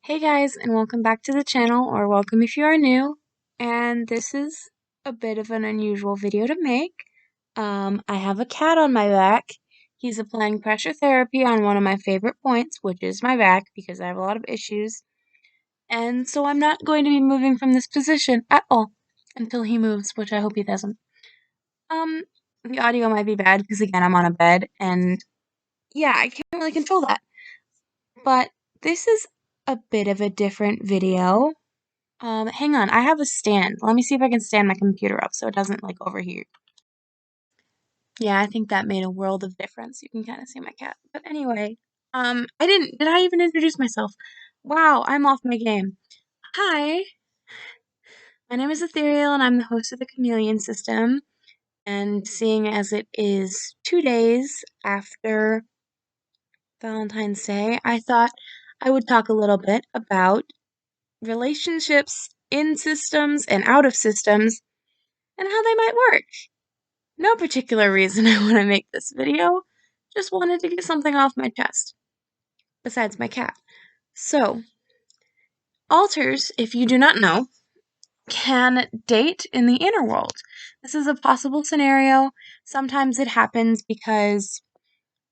Hey guys, and welcome back to the channel, or welcome if you are new. And this is a bit of an unusual video to make. I have a cat on my back. He's applying pressure therapy on one of my favorite points, which is my back, because I have a lot of issues. And so I'm not going to be moving from this position at all until he moves, which I hope he doesn't. Um, the audio might be bad because again, I'm on a bed, and yeah, I can't really control that. But this is a bit of a different video. Hang on, I have a stand. Let me see if I can stand my computer up so it doesn't, like, overheat. Yeah, I think that made a world of difference. You can kind of see my cat. But anyway, did I even introduce myself? Wow, I'm off my game. Hi, my name is Ethereal and I'm the host of the Chameleon System. And seeing as it is 2 days after Valentine's Day, I thought I would talk a little bit about relationships in systems and out of systems and how they might work. No particular reason I want to make this video, just wanted to get something off my chest, besides my cat. So, alters, if you do not know, can date in the inner world. This is a possible scenario. Sometimes it happens because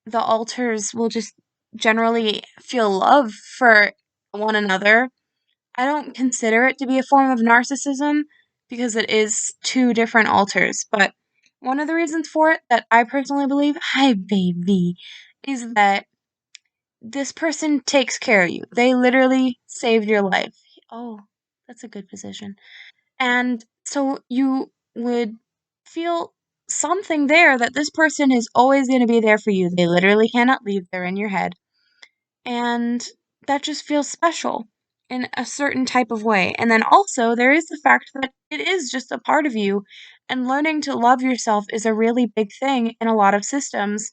the alters will just generally feel love for one another. I don't consider it to be a form of narcissism because it is two different alters, but one of the reasons for it that I personally believe, hi baby, is that this person takes care of you. They literally saved your life. Oh, that's a good position. And so you would feel something there that this person is always going to be there for you. They literally cannot leave. They're in your head. And that just feels special in a certain type of way. And then also, there is the fact that it is just a part of you, and learning to love yourself is a really big thing in a lot of systems.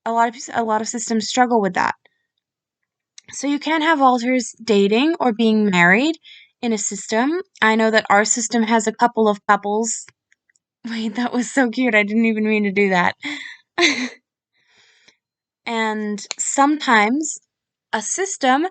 A lot of systems struggle with that. So you can have alters dating or being married in a system. I know that our system has a couple of couples. Wait, that was so cute. I didn't even mean to do that. And sometimes a system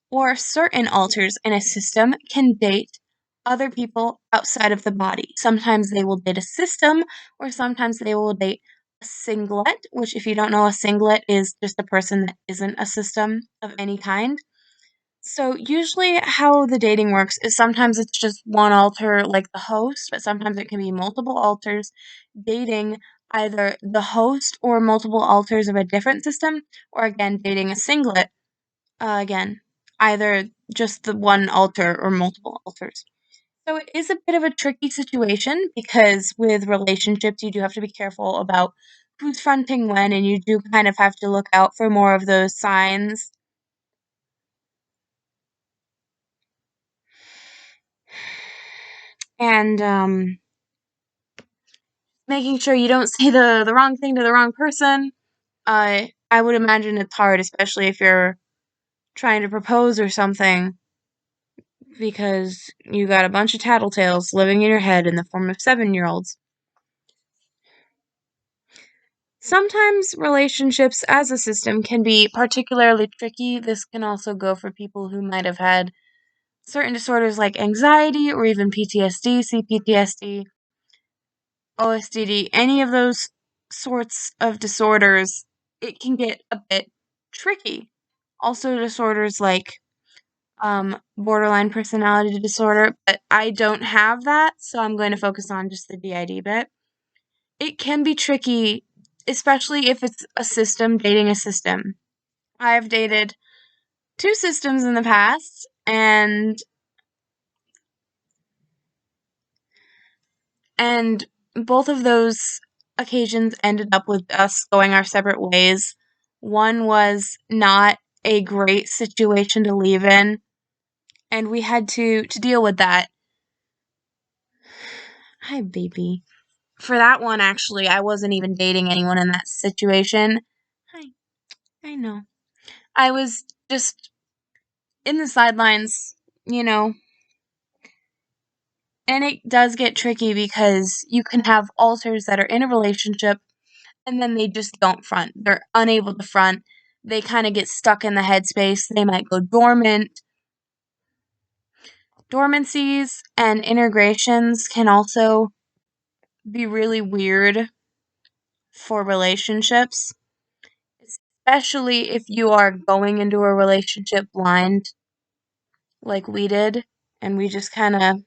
or certain alters in a system can date other people outside of the body. Sometimes they will date a system, or sometimes they will date a singlet, which, if you don't know, a singlet is just a person that isn't a system of any kind. So, usually, how the dating works is sometimes it's just one alter, like the host, but sometimes it can be multiple alters dating either the host or multiple alters of a different system, or again, dating a singlet again, either just the one alter or multiple alters. So it is a bit of a tricky situation because with relationships, you do have to be careful about who's fronting when, and you do kind of have to look out for more of those signs. And making sure you don't say the wrong thing to the wrong person. I would imagine it's hard, especially if you're trying to propose or something, because you got a bunch of tattletales living in your head in the form of 7-year-olds. Sometimes relationships as a system can be particularly tricky. This can also go for people who might have had certain disorders like anxiety or even PTSD, CPTSD, OSDD, any of those sorts of disorders. It can get a bit tricky. Also, disorders like borderline personality disorder, but I don't have that, so I'm going to focus on just the DID bit. It can be tricky, especially if it's a system dating a system. I've dated 2 systems in the past, and both of those occasions ended up with us going our separate ways. One was not a great situation to leave in, and we had to deal with that. Hi, baby. For that one, actually, I wasn't even dating anyone in that situation. Hi. I know. I was just in the sidelines, you know. And it does get tricky because you can have alters that are in a relationship and then they just don't front. They're unable to front. They kind of get stuck in the headspace. They might go dormant. dormancies and integrations can also be really weird for relationships, especially if you are going into a relationship blind like we did, and we just kind of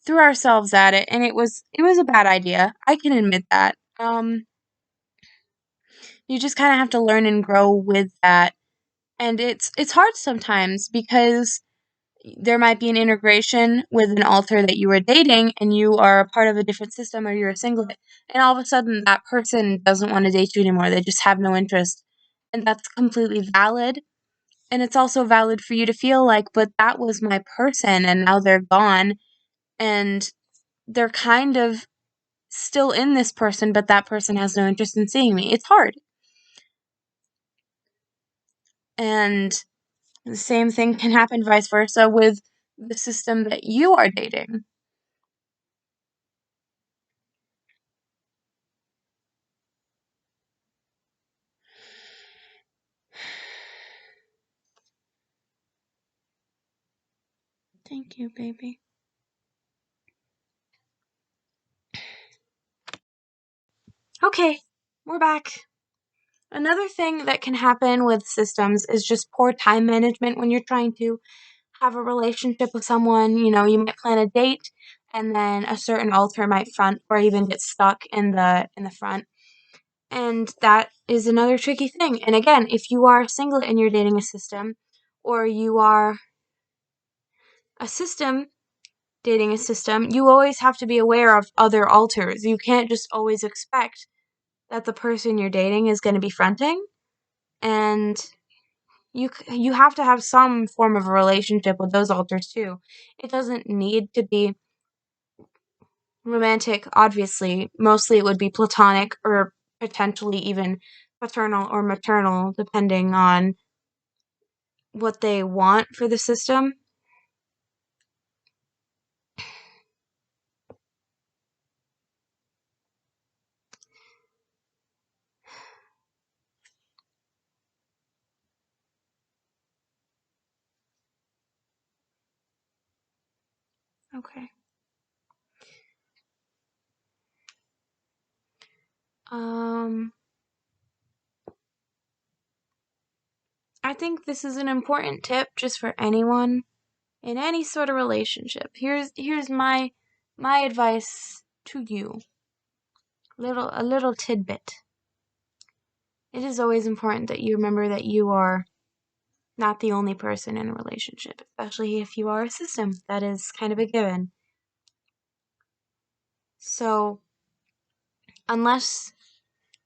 threw ourselves at it, and it was a bad idea. I can admit that. You just kind of have to learn and grow with that. And it's hard sometimes because there might be an integration with an alter that you were dating and you are a part of a different system or you're a singlet, and all of a sudden that person doesn't want to date you anymore. They just have no interest. And that's completely valid. And it's also valid for you to feel like, but that was my person and now they're gone and they're kind of still in this person, but that person has no interest in seeing me. It's hard. And the same thing can happen vice versa with the system that you are dating. Thank you, baby. Okay, we're back. Another thing that can happen with systems is just poor time management when you're trying to have a relationship with someone. You know, you might plan a date and then a certain alter might front or even get stuck in the front. And that is another tricky thing. And again, if you are single and you're dating a system, or you are a system dating a system, you always have to be aware of other alters. You can't just always expect that the person you're dating is going to be fronting, and you have to have some form of a relationship with those alters too. It doesn't need to be romantic, obviously. Mostly it would be platonic or potentially even paternal or maternal, depending on what they want for the system. Okay. Um, I think this is an important tip just for anyone in any sort of relationship. Here's my advice to you. A little tidbit. It is always important that you remember that you are not the only person in a relationship, especially if you are a system. That is kind of a given. So, unless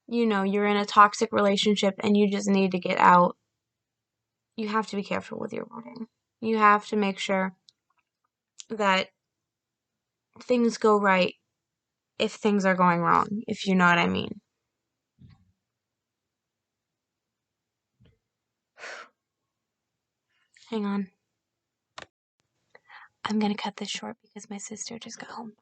you're in a toxic relationship and you just need to get out, you have to be careful with your wording. You have to make sure that things go right if things are going wrong, if you know what I mean. Hang on. I'm gonna cut this short because my sister just got home.